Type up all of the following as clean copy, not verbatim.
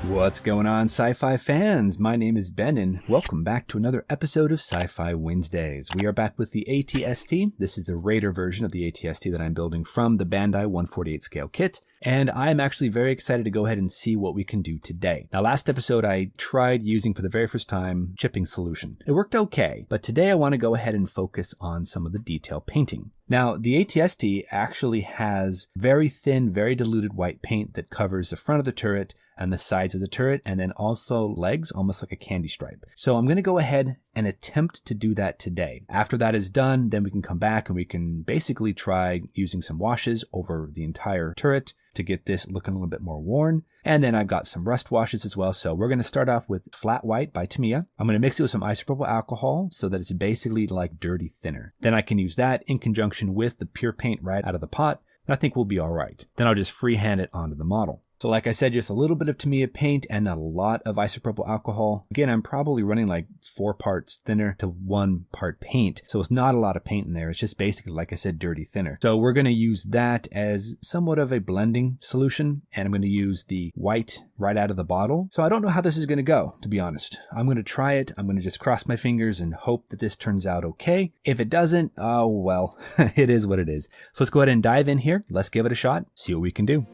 What's going on, sci-fi fans? My name is Ben, and welcome back to another episode of Sci-Fi Wednesdays. We are back with the ATST. This is the Raider version of the ATST that I'm building from the Bandai 148 scale kit, and I'm actually very excited to go ahead and see what we can do today. Now, last episode I tried using for the very first time chipping solution. It worked okay, but today I want to go ahead and focus on some of the detail painting. Now, the ATST actually has very thin, very diluted white paint that covers the front of the turret and the sides of the turret, and then also legs, almost like a candy stripe. So I'm going to go ahead and attempt to do that today. After that is done, then we can come back and we can basically try using some washes over the entire turret to get this looking a little bit more worn. And then I've got some rust washes as well. So we're going to start off with Flat White by Tamiya. I'm going to mix it with some isopropyl alcohol so that it's basically like dirty thinner. Then I can use that in conjunction with the pure paint right out of the pot. I think we'll be all right. Then I'll just freehand it onto the model. So like I said, just a little bit of Tamiya paint and a lot of isopropyl alcohol. Again, I'm probably running like 4 parts thinner to 1 part paint. So it's not a lot of paint in there. It's just basically, like I said, dirty thinner. So we're going to use that as somewhat of a blending solution. And I'm going to use the white right out of the bottle. So I don't know how this is going to go, to be honest. I'm going to try it. I'm going to just cross my fingers and hope that this turns out okay. If it doesn't, oh well, it is what it is. So let's go ahead and dive in here. Let's give it a shot, see what we can do.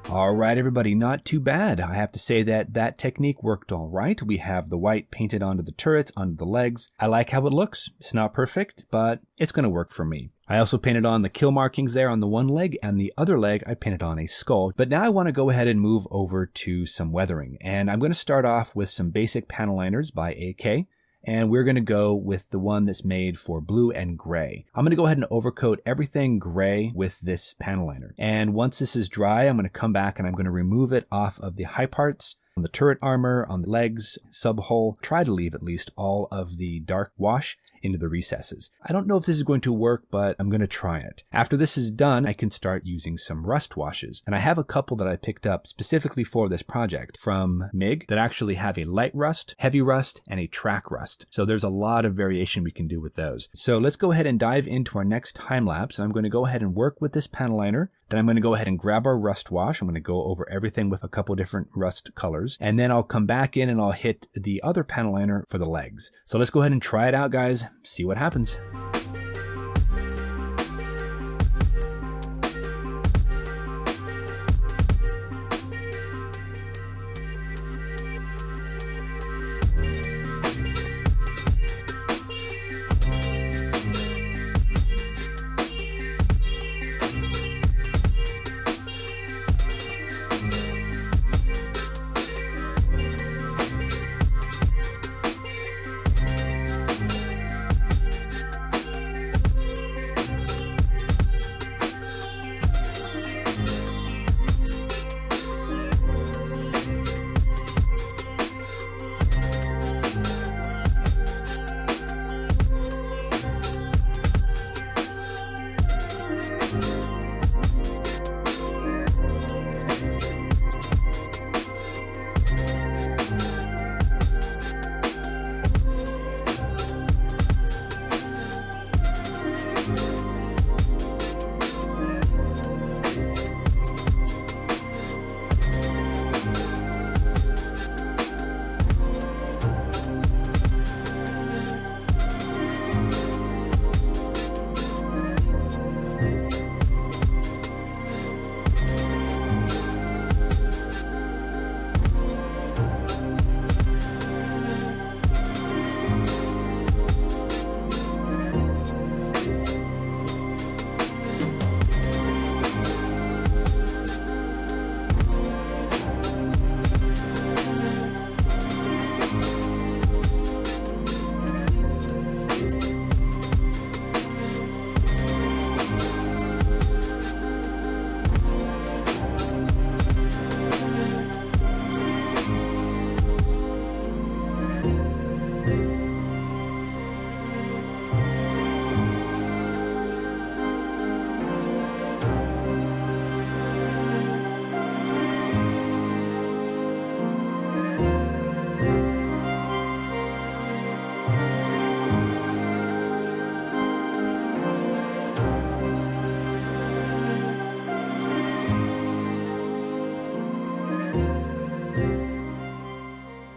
All right, everybody, not too bad. I have to say that that technique worked all right. We have the white painted onto the turrets, onto the legs. I like how it looks. It's not perfect, but it's going to work for me. I also painted on the kill markings there on the one leg, and the other leg I painted on a skull. But now I want to go ahead and move over to some weathering. And I'm going to start off with some basic panel liners by AK. And we're going to go with the one that's made for blue and gray. I'm going to go ahead and overcoat everything gray with this panel liner. And once this is dry, I'm going to come back and I'm going to remove it off of the high parts, on the turret armor, on the legs, sub-hull. Try to leave at least all of the dark wash into the recesses. I don't know if this is going to work, but I'm going to try it. After this is done, I can start using some rust washes. And I have a couple that I picked up specifically for this project from Mig that actually have a light rust, heavy rust, and a track rust. So there's a lot of variation we can do with those. So let's go ahead and dive into our next time lapse. And I'm going to go ahead and work with this panel liner. Then I'm going to go ahead and grab our rust wash. I'm going to go over everything with a couple different rust colors. And then I'll come back in and I'll hit the other panel liner for the legs. So let's go ahead and try it out, guys. See what happens.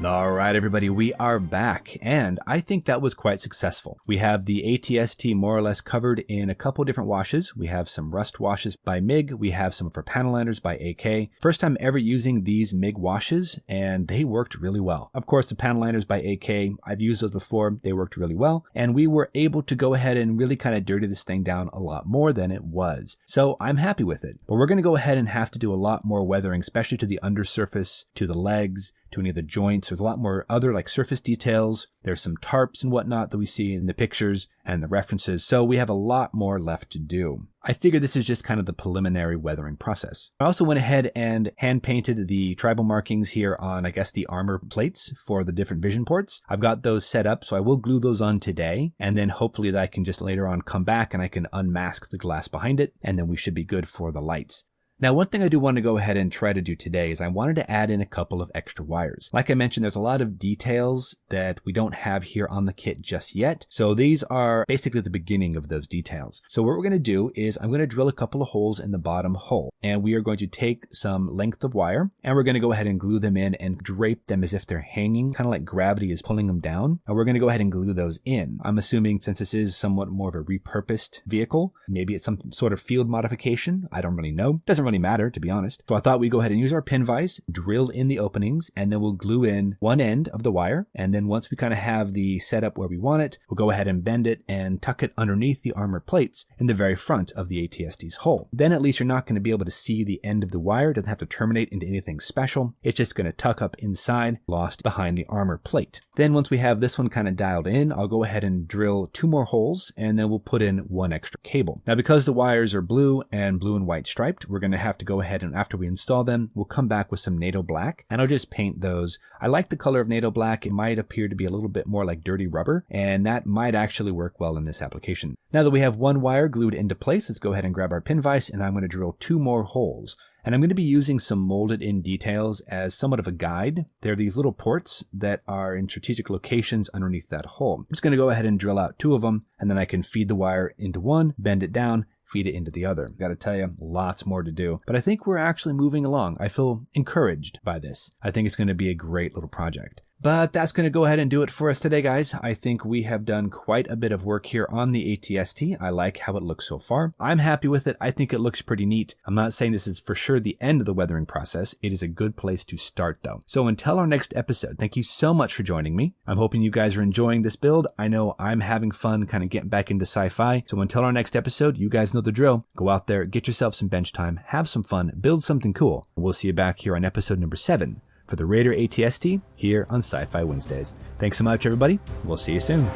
All right, everybody, we are back, and I think that was quite successful. We have the ATST more or less covered in a couple different washes. We have some rust washes by Mig. We have some of our panel liners by AK. First time ever using these Mig washes, and they worked really well. Of course, the panel liners by AK, I've used those before. They worked really well, and we were able to go ahead and really kind of dirty this thing down a lot more than it was. So I'm happy with it, but we're going to go ahead and have to do a lot more weathering, especially to the undersurface, to the legs, to any of the joints. There's a lot more other like surface details. There's some tarps and whatnot that we see in the pictures and the references. So we have a lot more left to do. I figured this is just kind of the preliminary weathering process. I also went ahead and hand painted the tribal markings here on, I guess, the armor plates for the different vision ports. I've got those set up, so I will glue those on today. And then hopefully that I can just later on come back and I can unmask the glass behind it. And then we should be good for the lights. Now, one thing I do want to go ahead and try to do today is I wanted to add in a couple of extra wires. Like I mentioned, there's a lot of details that we don't have here on the kit just yet. So these are basically the beginning of those details. So what we're going to do is I'm going to drill a couple of holes in the bottom hull, and we are going to take some length of wire and we're going to go ahead and glue them in and drape them as if they're hanging, kind of like gravity is pulling them down. And we're going to go ahead and glue those in. I'm assuming since this is somewhat more of a repurposed vehicle, maybe it's some sort of field modification. I don't really know. Doesn't really matter, to be honest. So I thought we'd go ahead and use our pin vise, drill in the openings, and then we'll glue in one end of the wire. And then once we kind of have the setup where we want it, we'll go ahead and bend it and tuck it underneath the armor plates in the very front of the ATST's hull. Then at least you're not going to be able to see the end of the wire. It doesn't have to terminate into anything special. It's just going to tuck up inside, lost behind the armor plate. Then once we have this one kind of dialed in, I'll go ahead and drill 2 more holes, and then we'll put in 1 extra cable. Now, because the wires are blue and white striped, we're going to have to go ahead and after we install them, we'll come back with some NATO black, and I'll just paint those. I like the color of NATO black. It might appear to be a little bit more like dirty rubber, and that might actually work well in this application. Now that we have 1 wire glued into place, let's go ahead and grab our pin vise, and I'm going to drill 2 more holes. And I'm going to be using some molded in details as somewhat of a guide. They're these little ports that are in strategic locations underneath that hole. I'm just going to go ahead and drill out 2 of them, and then I can feed the wire into one, bend it down, feed it into the other. Got to tell you, lots more to do, but I think we're actually moving along. I feel encouraged by this. I think it's going to be a great little project. But that's going to go ahead and do it for us today, guys. I think we have done quite a bit of work here on the ATST. I like how it looks so far. I'm happy with it. I think it looks pretty neat. I'm not saying this is for sure the end of the weathering process. It is a good place to start, though. So until our next episode, thank you so much for joining me. I'm hoping you guys are enjoying this build. I know I'm having fun kind of getting back into sci-fi. So until our next episode, you guys know the drill. Go out there, get yourself some bench time, have some fun, build something cool. We'll see you back here on episode number 7. For the Raider ATST here on Sci-Fi Wednesdays. Thanks so much, everybody. We'll see you soon.